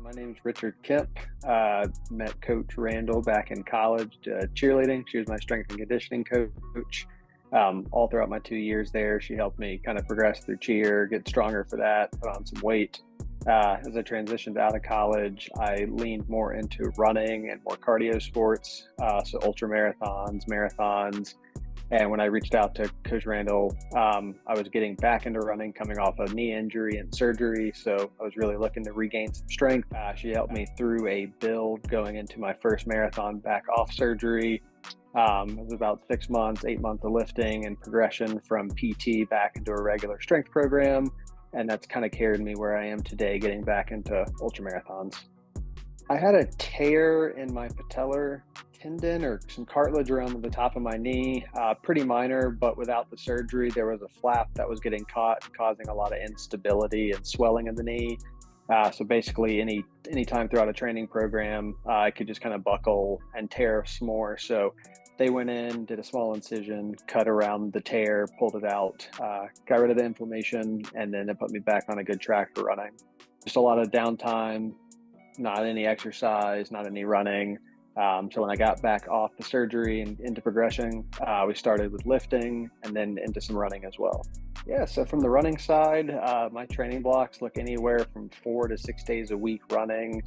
My name's Richard Kemp. Met Coach Randall back in college cheerleading. She was my strength and conditioning coach. All throughout my 2 years there, she helped me kind of progress through cheer, get stronger for that, put on some weight. As I transitioned out of college, I leaned more into running and more cardio sports, so ultra marathons. And when I reached out to Coach Randall, I was getting back into running, coming off a knee injury and surgery. So I was really looking to regain some strength. She helped me through a build going into my first marathon back off surgery. It was about 6 months, 8 months of lifting and progression from PT back into a regular strength program. And that's kind of carried me where I am today, getting back into ultra marathons. I had a tear in my patellar tendon or some cartilage around the top of my knee, pretty minor, but without the surgery, there was a flap that was getting caught, causing a lot of instability and swelling in the knee. So basically, any time throughout a training program, I could just kind of buckle and tear some more. So they went in, did a small incision, cut around the tear, pulled it out, got rid of the inflammation, and then it put me back on a good track for running. Just a lot of downtime, not any exercise, not any running. So when I got back off the surgery and into progression, we started with lifting and then into some running as well. Yeah, so from the running side, my training blocks look anywhere from 4 to 6 days a week running,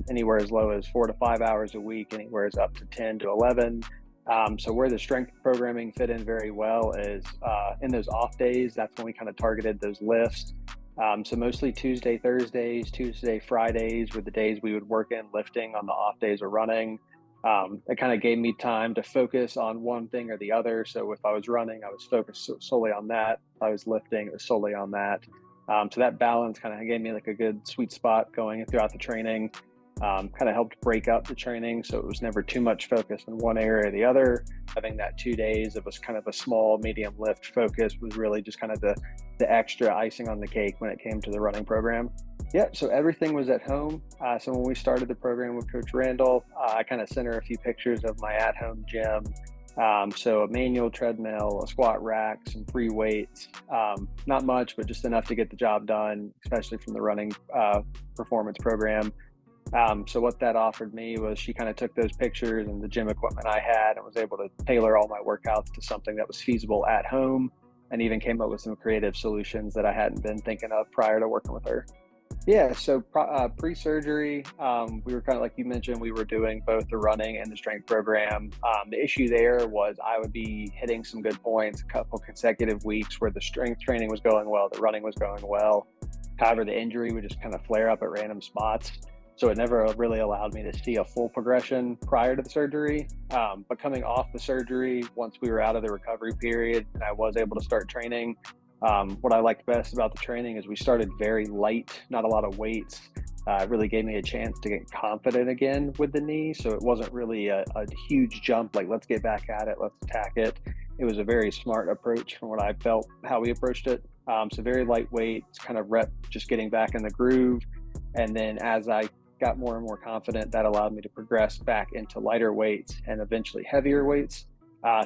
anywhere as low as 4 to 5 hours a week, anywhere as up to 10 to 11. So where the strength programming fit in very well is in those off days. That's when we kind of targeted those lifts. So mostly Tuesday, Thursdays, Tuesday, Fridays were the days we would work in lifting on the off days of running. It kind of gave me time to focus on one thing or the other. So if I was running, I was focused solely on that. If I was lifting, it was solely on that. So that balance kind of gave me like a good sweet spot going throughout the training. Kind of helped break up the training, so it was never too much focus in one area or the other. Having that 2 days of kind of a small medium lift focus was really just kind of the extra icing on the cake when it came to the running program. Yeah, so everything was at home. So when we started the program with Coach Randall, I kind of sent her a few pictures of my at-home gym. So a manual treadmill, a squat rack, some free weights, not much, but just enough to get the job done, especially from the running performance program. So what that offered me was she kind of took those pictures and the gym equipment I had and was able to tailor all my workouts to something that was feasible at home, and even came up with some creative solutions that I hadn't been thinking of prior to working with her. Yeah, so pre-surgery, we were kind of like you mentioned, we were doing both the running and the strength program. The issue there was I would be hitting some good points, a couple consecutive weeks where the strength training was going well, the running was going well. However, the injury would just kind of flare up at random spots. So it never really allowed me to see a full progression prior to the surgery. But coming off the surgery, once we were out of the recovery period and I was able to start training, what I liked best about the training is we started very light, not a lot of weights. It really gave me a chance to get confident again with the knee. So it wasn't really a huge jump, like let's get back at it, let's attack it. It was a very smart approach from what I felt, how we approached it. So very lightweight, kind of rep, just getting back in the groove. And then as I got more and more confident, that allowed me to progress back into lighter weights and eventually heavier weights.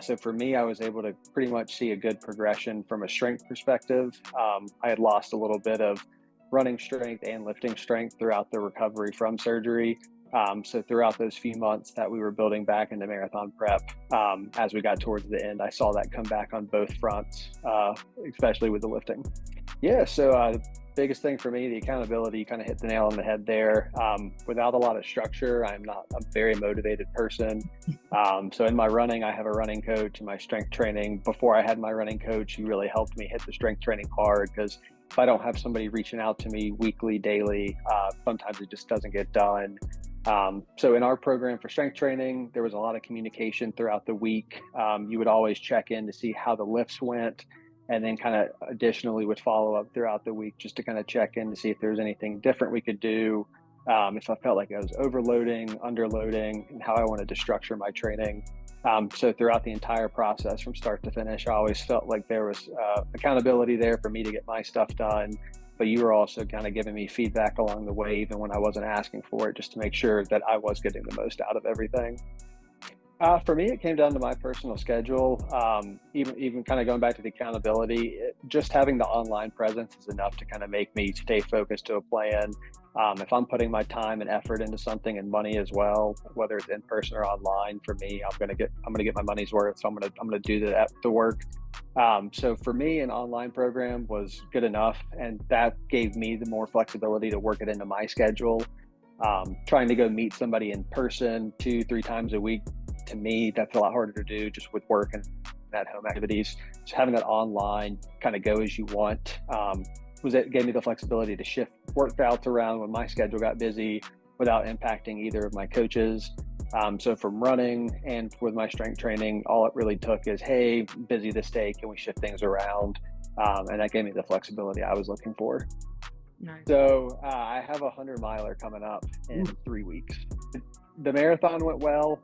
So for me, I was able to pretty much see a good progression from a strength perspective. I had lost a little bit of running strength and lifting strength throughout the recovery from surgery. So throughout those few months that we were building back into marathon prep, as we got towards the end, I saw that come back on both fronts, especially with the lifting. Yeah, so the biggest thing for me, the accountability, kind of hit the nail on the head there. Without a lot of structure, I'm not a very motivated person. So in my running, I have a running coach. In my strength training, before I had my running coach, he really helped me hit the strength training hard, because if I don't have somebody reaching out to me weekly, daily, sometimes it just doesn't get done. So in our program for strength training, there was a lot of communication throughout the week. You would always check in to see how the lifts went, and then kind of additionally would follow up throughout the week just to kind of check in to see if there was anything different we could do, if I felt like I was overloading, underloading, and how I wanted to structure my training. So throughout the entire process from start to finish, I always felt like there was accountability there for me to get my stuff done. But you were also kind of giving me feedback along the way, even when I wasn't asking for it, just to make sure that I was getting the most out of everything. For me, it came down to my personal schedule. Even kind of going back to the accountability, just having the online presence is enough to kind of make me stay focused to a plan. If I'm putting my time and effort into something and money as well, whether it's in person or online, for me, I'm gonna get my money's worth. So I'm gonna do the work. So for me, an online program was good enough, and that gave me the more flexibility to work it into my schedule. Trying to go meet somebody in person 2, 3 times a week, to me, that's a lot harder to do just with work and at home activities. So having that online kind of go as you want, it gave me the flexibility to shift work routes around when my schedule got busy without impacting either of my coaches. So from running and with my strength training, all it really took is, hey, busy this day, can we shift things around? And that gave me the flexibility I was looking for. Nice. So I have a 100 miler coming up in 3 weeks. The marathon went well.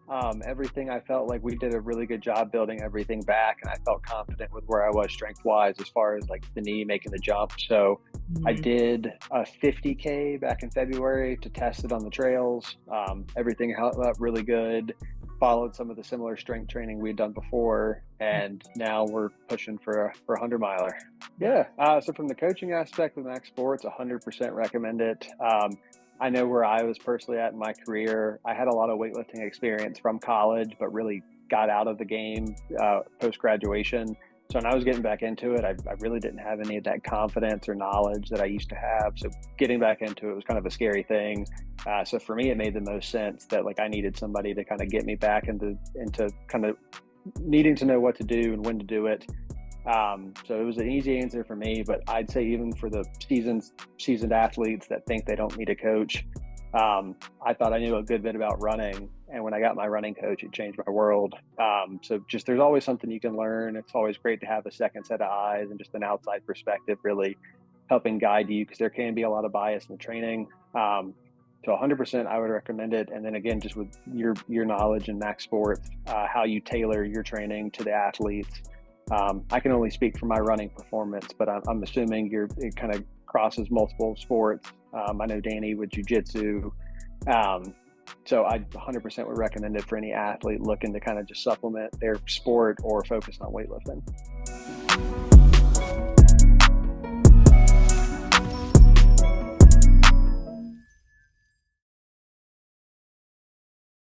Everything, I felt like we did a really good job building everything back, and I felt confident with where I was strength wise as far as like the knee making the jump. So I Mhm. did a 50K back in February to test it on the trails. Everything held up really good. Followed some of the similar strength training we'd done before, and now we're pushing for a 100 miler. Nice. Yeah. So from the coaching aspect with Max Sports, 100% recommend it. I know where I was personally at in my career. I had a lot of weightlifting experience from college, but really got out of the game post graduation. So when I was getting back into it, I really didn't have any of that confidence or knowledge that I used to have. So getting back into it was kind of a scary thing. So for me, it made the most sense that like I needed somebody to kind of get me back into kind of needing to know what to do and when to do it. So it was an easy answer for me, but I'd say even for the seasoned athletes that think they don't need a coach, I thought I knew a good bit about running, and when I got my running coach, it changed my world. So just there's always something you can learn. It's always great to have a second set of eyes and just an outside perspective, really helping guide you because there can be a lot of bias in the training. So 100%, I would recommend it. And then again, just with your knowledge in Max Sports, how you tailor your training to the athletes. I can only speak for my running performance, but I'm assuming it kind of crosses multiple sports. I know Danny with jujitsu. Um, so I 100% would recommend it for any athlete looking to kind of just supplement their sport or focus on weightlifting.